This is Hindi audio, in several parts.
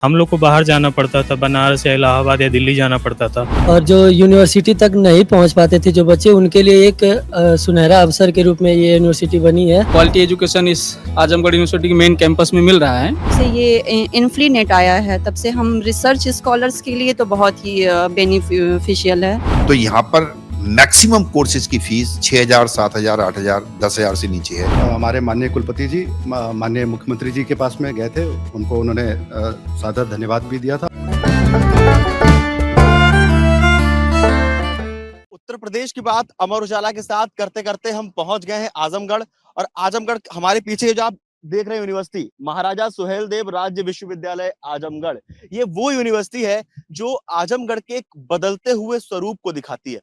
हम लोग को बाहर जाना पड़ता था, बनारस या इलाहाबाद या दिल्ली जाना पड़ता था। और जो यूनिवर्सिटी तक नहीं पहुंच पाते थे जो बच्चे, उनके लिए एक सुनहरा अवसर के रूप में ये यूनिवर्सिटी बनी है। क्वालिटी एजुकेशन इस आजमगढ़ यूनिवर्सिटी के मेन कैंपस में मिल रहा है। से ये इन्फ्लीनेट आया है, तब से हम रिसर्च स्कॉलर्स के लिए तो बहुत ही बेनिफिशियल है। तो यहाँ पर मैक्सिमम कोर्सेज की फीस 6,000, 7,000, 8,000, 10,000 से नीचे है। हमारे माननीय कुलपति जी माननीय मुख्यमंत्री जी के पास में गए थे, उनको उन्होंने सादर धन्यवाद भी दिया था। उत्तर प्रदेश की बात अमर उजाला के साथ करते करते हम पहुंच गए हैं आजमगढ़। और आजमगढ़ हमारे पीछे जो आप देख रहे हैं यूनिवर्सिटी, महाराजा सुहेलदेव राज्य विश्वविद्यालय आजमगढ़, ये वो यूनिवर्सिटी है जो आजमगढ़ के एक बदलते हुए स्वरूप को दिखाती है।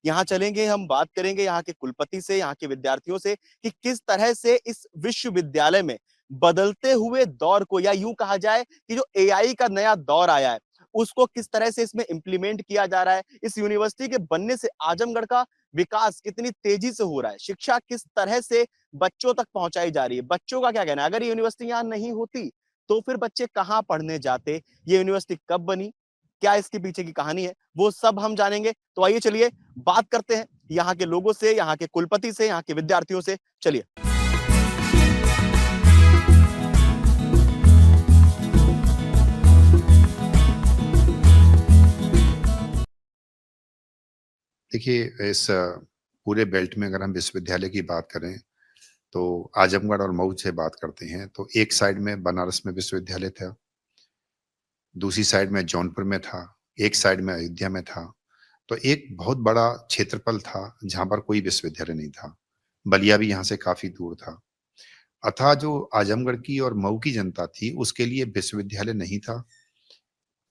यहाँ चलेंगे, हम बात करेंगे यहाँ के कुलपति से, यहाँ के विद्यार्थियों से कि किस तरह से इस विश्वविद्यालय में बदलते हुए दौर को, या यूं कहा जाए कि जो एआई का नया दौर आया है, उसको किस तरह से इसमें इंप्लीमेंट किया जा रहा है। इस यूनिवर्सिटी के बनने से आजमगढ़ का विकास कितनी तेजी से हो रहा है, शिक्षा किस तरह से बच्चों तक पहुंचाई जा रही है, बच्चों का क्या कहना है। अगर ये यूनिवर्सिटी यहाँ नहीं होती तो फिर बच्चे कहाँ पढ़ने जाते, ये यूनिवर्सिटी कब बनी, क्या इसके पीछे की कहानी है, वो सब हम जानेंगे। तो आइए चलिए बात करते हैं यहाँ के लोगों से, यहाँ के कुलपति से, यहाँ के विद्यार्थियों से। चलिए। देखिए, इस पूरे बेल्ट में अगर हम विश्वविद्यालय की बात करें तो आजमगढ़ और मऊ से बात करते हैं तो एक साइड में बनारस में विश्वविद्यालय था, दूसरी साइड में जौनपुर में था, एक साइड में अयोध्या में था। तो एक बहुत बड़ा क्षेत्रफल था जहाँ पर कोई विश्वविद्यालय नहीं था। बलिया भी यहाँ से काफ़ी दूर था। अतः जो आजमगढ़ की और मऊ की जनता थी उसके लिए विश्वविद्यालय नहीं था।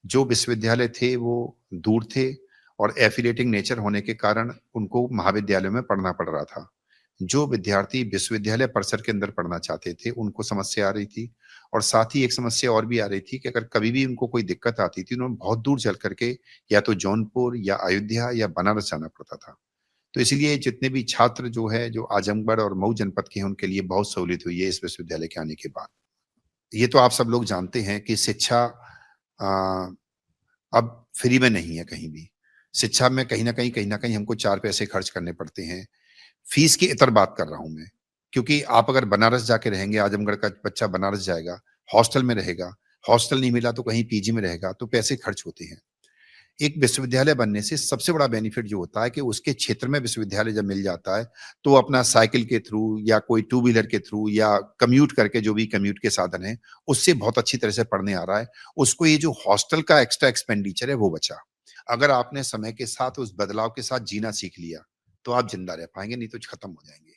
जो विश्वविद्यालय थे वो दूर थे और एफिलिएटिंग नेचर होने के कारण उनको महाविद्यालय में पढ़ना पड़ रहा था। जो विद्यार्थी विश्वविद्यालय परिसर के अंदर पढ़ना चाहते थे उनको समस्या आ रही थी, और साथ ही एक समस्या और भी आ रही थी कि अगर कभी भी उनको कोई दिक्कत आती थी, उन्हें बहुत दूर चल करके या तो जौनपुर या अयोध्या या बनारस जाना पड़ता था। तो इसीलिए जितने भी छात्र जो है जो आजमगढ़ और मऊ जनपद के हैं उनके लिए बहुत सहूलियत हुई है इस विश्वविद्यालय के आने के बाद। ये तो आप सब लोग जानते हैं कि शिक्षा अ, अब फ्री में नहीं है कहीं भी। शिक्षा में कहीं न कहीं हमको 4 पैसे खर्च करने पड़ते हैं। फीस की इतर बात कर रहा हूँ मैं, क्योंकि आप अगर बनारस जाके रहेंगे, आजमगढ़ का बच्चा बनारस जाएगा, हॉस्टल में रहेगा, हॉस्टल नहीं मिला तो कहीं पीजी में रहेगा, तो पैसे खर्च होते हैं। एक विश्वविद्यालय बनने से सबसे बड़ा बेनिफिट जो होता है कि उसके क्षेत्र में विश्वविद्यालय जब मिल जाता है, तो अपना साइकिल के थ्रू या कोई टू व्हीलर के थ्रू या कम्यूट करके, जो भी कम्यूट के साधन हैं, उससे बहुत अच्छी तरह से पढ़ने आ रहा है। उसको ये जो हॉस्टल का एक्स्ट्रा एक्सपेंडिचर है, वो बचा। अगर आपने समय के साथ उस बदलाव के साथ जीना सीख लिया, तो आप ज़िंदा रह पाएँगे, नहीं तो खत्म हो जाएँगे।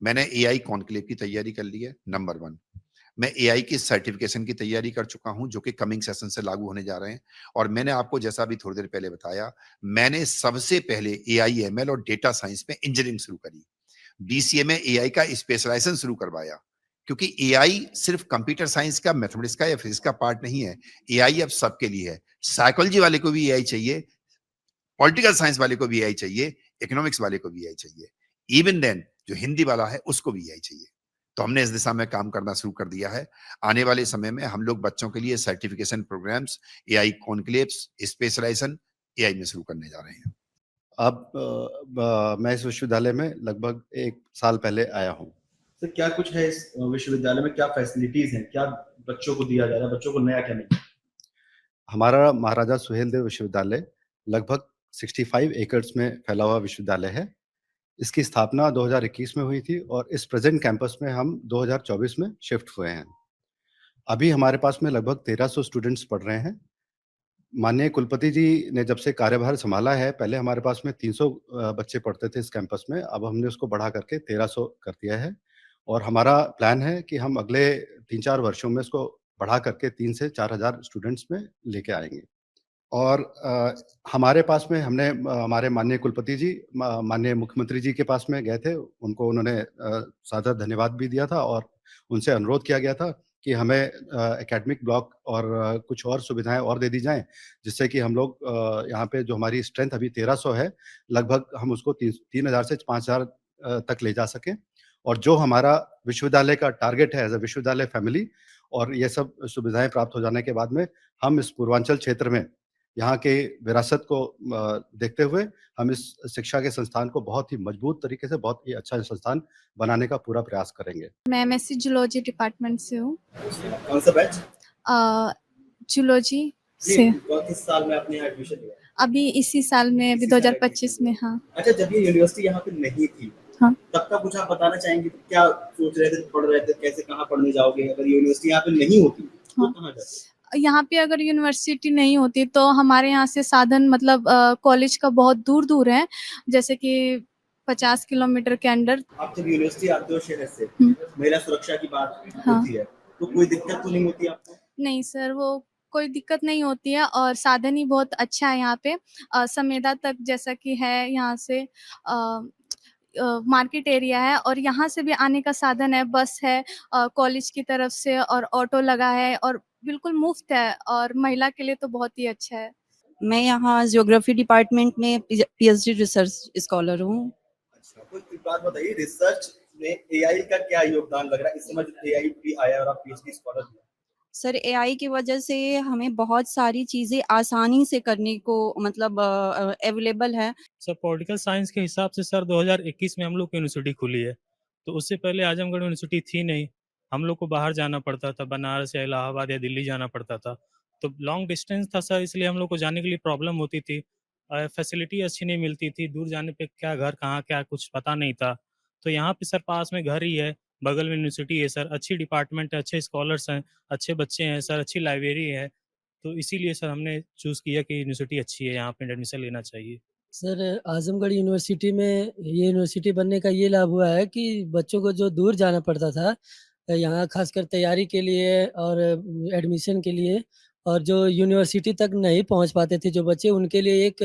मैंने एआई कॉन्क्लेव की तैयारी कर ली है, नंबर 1। मैं एआई की सर्टिफिकेशन की तैयारी कर चुका हूं जो कि कमिंग सेशन से लागू होने जा रहे हैं। और मैंने आपको जैसा अभी थोड़ी देर पहले बताया, मैंने सबसे पहले एआई एमएल और डेटा साइंस में इंजीनियरिंग शुरू करी। बीसीए में एआई का स्पेशलाइजेशन शुरू करवाया, क्योंकि एआई सिर्फ कंप्यूटर साइंस का, मैथमेटिक्स का या फिजिक्स का पार्ट नहीं है। एआई अब सबके लिए है। साइकोलॉजी वाले को भी एआई चाहिए, पॉलिटिकल साइंस वाले को भी एआई चाहिए, इकोनॉमिक्स वाले को भी एआई चाहिए। इवन देन जो हिंदी वाला है उसको भी एआई चाहिए। तो हमने इस दिशा में काम करना शुरू कर दिया है। आने वाले समय में हम लोग बच्चों के लिए certification programmes, AI conclaves, specialisation AI में शुरू करने जा रहे हैं। अब मैं इस विश्वविद्यालय में लगभग 1 साल पहले आया हूँ। सर, क्या कुछ है इस विश्वविद्यालय में, क्या फैसिलिटीज हैं, क्या बच्चों को दिया जा रहा है, बच्चों को नया क्या मिल रहा है? हमारा महाराजा सुहेलदेव विश्वविद्यालय लगभग 65 एकड़ में फैला हुआ विश्वविद्यालय है। इसकी स्थापना 2021 में हुई थी और इस प्रेजेंट कैंपस में हम 2024 में शिफ्ट हुए हैं। अभी हमारे पास में लगभग 1300 स्टूडेंट्स पढ़ रहे हैं। माननीय कुलपति जी ने जब से कार्यभार संभाला है, पहले हमारे पास में 300 बच्चे पढ़ते थे इस कैंपस में, अब हमने उसको बढ़ा करके 1300 कर दिया है। और हमारा प्लान है कि हम अगले 3-4 वर्षों में इसको बढ़ा करके 3 से 4000 स्टूडेंट्स में लेके आएँगे। और हमारे पास में हमने हमारे माननीय कुलपति जी माननीय मुख्यमंत्री जी के पास में गए थे, उनको उन्होंने सादर धन्यवाद भी दिया था और उनसे अनुरोध किया गया था कि हमें एकेडमिक ब्लॉक और कुछ और सुविधाएँ और दे दी जाएँ, जिससे कि हम लोग यहाँ पे जो हमारी स्ट्रेंथ अभी 1300 है, लगभग हम उसको 3000 से 5000 तक ले जा सकें। और जो हमारा विश्वविद्यालय का टारगेट है एज़ अ विश्वविद्यालय फैमिली, और ये सब सुविधाएं प्राप्त हो जाने के बाद में हम इस पूर्वांचल क्षेत्र में यहाँ के विरासत को देखते हुए हम इस शिक्षा के संस्थान को बहुत ही मजबूत तरीके से बहुत ही अच्छा संस्थान बनाने का पूरा प्रयास करेंगे। मैं एमएससी जूलॉजी डिपार्टमेंट से हूँ, कौन सा बैच? जूलॉजी से। किस साल में आपने एडमिशन लिया? अभी इसी साल में, अभी 2025 में। हाँ। अच्छा, जब ये यूनिवर्सिटी यहाँ पे नहीं थी, हाँ। तब का कुछ आप बताना चाहेंगे? क्या सोच रहे थे, पढ़ रहे थे, कैसे कहाँ पढ़ने जाओगे? अगर यूनिवर्सिटी यहाँ पे नहीं होती तो कहाँ जाते? यहाँ पे अगर यूनिवर्सिटी नहीं होती तो हमारे यहाँ से साधन मतलब कॉलेज का बहुत दूर दूर है, जैसे कि 50 किलोमीटर के अंदर। आप जब यूनिवर्सिटी आते हो शहर से, महिला सुरक्षा की बात होती है, तो कोई दिक्कत तो नहीं होती आपको? नहीं सर, वो कोई दिक्कत नहीं होती है और साधन ही बहुत अच्छा है यहाँ पे। समेधा तक जैसा कि है यहाँ से मार्केट एरिया है और यहाँ से भी आने का साधन है, बस है कॉलेज की तरफ से और ऑटो लगा है और बिल्कुल मुफ्त है और महिला के लिए तो बहुत ही अच्छा है। मैं यहाँ ज्योग्राफी डिपार्टमेंट में पीएचडी रिसर्च स्कॉलर हूँ। अच्छा, कोई एक बात बताइए, रिसर्च में एआई का क्या योगदान लग रहा है? इस समय एआई भी आया और आप पीएचडी स्कॉलर भी हैं। सर, एआई की वजह से हमें बहुत सारी चीज़ें आसानी से करने को मतलब अवेलेबल है। सर पॉलिटिकल साइंस के हिसाब से सर 2021 में हम लोग की यूनिवर्सिटी खुली है, तो उससे पहले आजमगढ़ यूनिवर्सिटी थी नहीं। हम लोग को बाहर जाना पड़ता था, बनारस या इलाहाबाद या दिल्ली जाना पड़ता था, तो लॉन्ग डिस्टेंस था सर, इसलिए हम लोग को जाने के लिए प्रॉब्लम होती थी। फैसिलिटी अच्छी नहीं मिलती थी, दूर जाने पे क्या घर कहाँ क्या कुछ पता नहीं था। तो यहाँ पे सर पास में घर ही है, बगल में यूनिवर्सिटी है सर, अच्छी डिपार्टमेंट है, अच्छे स्कॉलर्स हैं, अच्छे बच्चे हैं सर, अच्छी लाइब्रेरी है, तो इसीलिए सर हमने चूज़ किया कि यूनिवर्सिटी अच्छी है, यहाँ पे एडमिशन लेना चाहिए। सर आजमगढ़ यूनिवर्सिटी में ये यूनिवर्सिटी बनने का ये लाभ हुआ है कि बच्चों को जो दूर जाना पड़ता था यहाँ खासकर तैयारी के लिए और एडमिशन के लिए, और जो यूनिवर्सिटी तक नहीं पहुंच पाते थे जो बच्चे, उनके लिए एक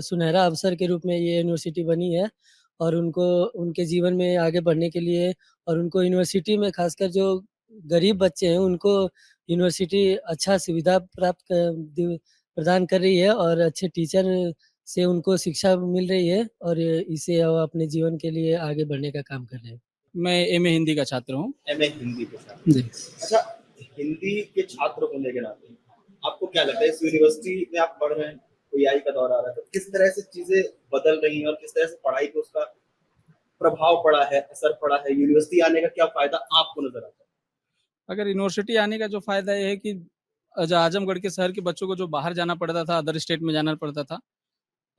सुनहरा अवसर के रूप में ये यूनिवर्सिटी बनी है और उनको उनके जीवन में आगे बढ़ने के लिए और उनको यूनिवर्सिटी में खासकर जो गरीब बच्चे हैं उनको यूनिवर्सिटी अच्छा सुविधा प्रदान कर रही है और अच्छे टीचर से उनको शिक्षा मिल रही है और इसे वो अपने जीवन के लिए आगे बढ़ने का काम कर रहे हैं। मैं एमए हिंदी का छात्र हूँ। एमए हिंदी के छात्र जी। अच्छा, हिंदी के छात्र होने के नाते आपको क्या लगता है, इस यूनिवर्सिटी में आप पढ़ रहे हैं, एआई का दौर आ रहा है, तो किस तरह से चीजें बदल रही हैं और किस तरह से पढ़ाई पे उसका प्रभाव पड़ा है, असर पड़ा है? यूनिवर्सिटी आने का क्या फायदा आपको नजर आता है? अगर यूनिवर्सिटी आने का जो फायदा ये है कि आजमगढ़ के शहर के बच्चों को जो बाहर जाना पड़ता था, अदर स्टेट में जाना पड़ता था,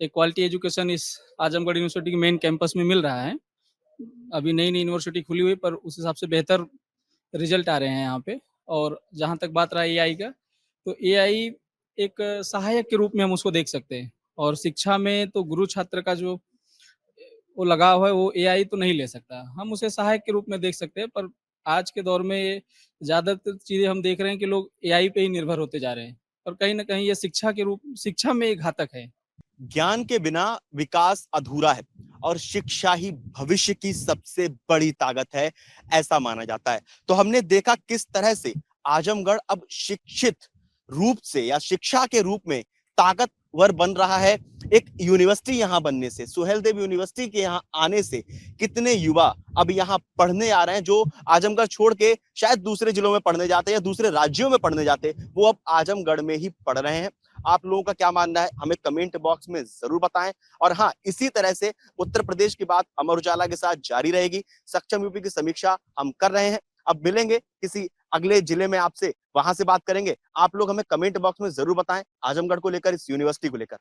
एक क्वालिटी एजुकेशन इस आजमगढ़ यूनिवर्सिटी के मेन कैंपस में मिल रहा है। अभी नई यूनिवर्सिटी खुली हुई पर उस हिसाब से बेहतर रिजल्ट आ रहे हैं यहाँ पे। और जहाँ तक बात रहा एआई का, तो एआई एक सहायक के रूप में हम उसको देख सकते हैं और शिक्षा में तो गुरु छात्र का जो वो लगाव है वो एआई तो नहीं ले सकता, हम उसे सहायक के रूप में देख सकते हैं। पर आज के दौर में ज़्यादातर चीज़ें हम देख रहे हैं कि लोग एआई पे ही निर्भर होते जा रहे हैं और कहीं ना कहीं ये शिक्षा में एक घातक है। ज्ञान के बिना विकास अधूरा है और शिक्षा ही भविष्य की सबसे बड़ी ताकत है, ऐसा माना जाता है। तो हमने देखा किस तरह से आजमगढ़ अब शिक्षित रूप से या शिक्षा के रूप में ताकतवर बन रहा है। एक यूनिवर्सिटी यहाँ बनने से, सुहेलदेव यूनिवर्सिटी के यहाँ आने से कितने युवा अब यहाँ पढ़ने आ रहे हैं, जो आजमगढ़ छोड़ के शायद दूसरे जिलों में पढ़ने जाते या दूसरे राज्यों में पढ़ने जाते, वो अब आजमगढ़ में ही पढ़ रहे हैं। आप लोगों का क्या मानना है हमें कमेंट बॉक्स में जरूर बताएं। और हाँ, इसी तरह से उत्तर प्रदेश की बात अमर उजाला के साथ जारी रहेगी। सक्षम यूपी की समीक्षा हम कर रहे हैं, अब मिलेंगे किसी अगले जिले में आपसे, वहां से बात करेंगे। आप लोग हमें कमेंट बॉक्स में जरूर बताएं आजमगढ़ को लेकर, इस यूनिवर्सिटी को लेकर।